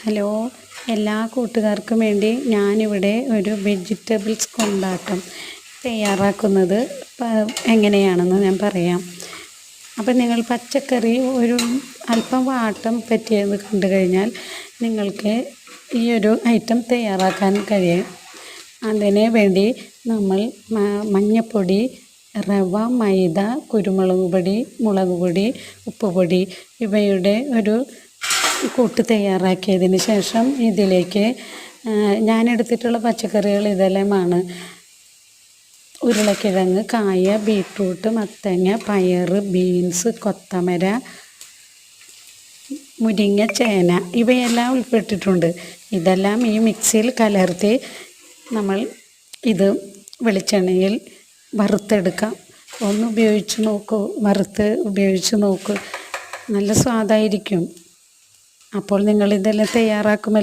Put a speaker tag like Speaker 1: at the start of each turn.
Speaker 1: Hello, എല്ലാ കൂട്ടുകാർക്കും വേണ്ടി ഞാനിവിടെ ഒരു വെജിറ്റബിൾസ് കൊണ്ടാട്ടം തയ്യാറാക്കുന്നത് എങ്ങനെയാണെന്ന് ഞാൻ പറയാം. അപ്പം നിങ്ങൾ പച്ചക്കറി ഒരു അല്പം വാട്ടം പറ്റിയത് കണ്ടു കഴിഞ്ഞാൽ നിങ്ങൾക്ക് ഈ ഒരു ഐറ്റം തയ്യാറാക്കാൻ കഴിയും. അതിന് വേണ്ടി നമ്മൾ മഞ്ഞൾപ്പൊടി, റവ, മൈദ, കുരുമുളക് പൊടി, മുളക് പൊടി, ഉപ്പുപൊടി ഇവയുടെ ഒരു കൂട്ട് തയ്യാറാക്കിയതിന് ശേഷം ഇതിലേക്ക് ഞാനെടുത്തിട്ടുള്ള പച്ചക്കറികൾ ഇതെല്ലാമാണ്: ഉരുളക്കിഴങ്ങ്, കായ, ബീട്രൂട്ട്, മത്തങ്ങ, പയർ, ബീൻസ്, കൊത്തമര, മുരിങ്ങ, ചേന ഇവയെല്ലാം ഉൾപ്പെട്ടിട്ടുണ്ട്. ഇതെല്ലാം ഈ മിക്സിയിൽ കലർത്തി നമ്മൾ ഇത് വെളിച്ചെണ്ണയിൽ വറുത്തെടുക്കാം. വറുത്ത് ഉപയോഗിച്ച് നോക്കൂ, നല്ല സ്വാദായിരിക്കും. അപ്പോൾ നിങ്ങളിതെല്ലാം തയ്യാറാക്കുമല്ലോ.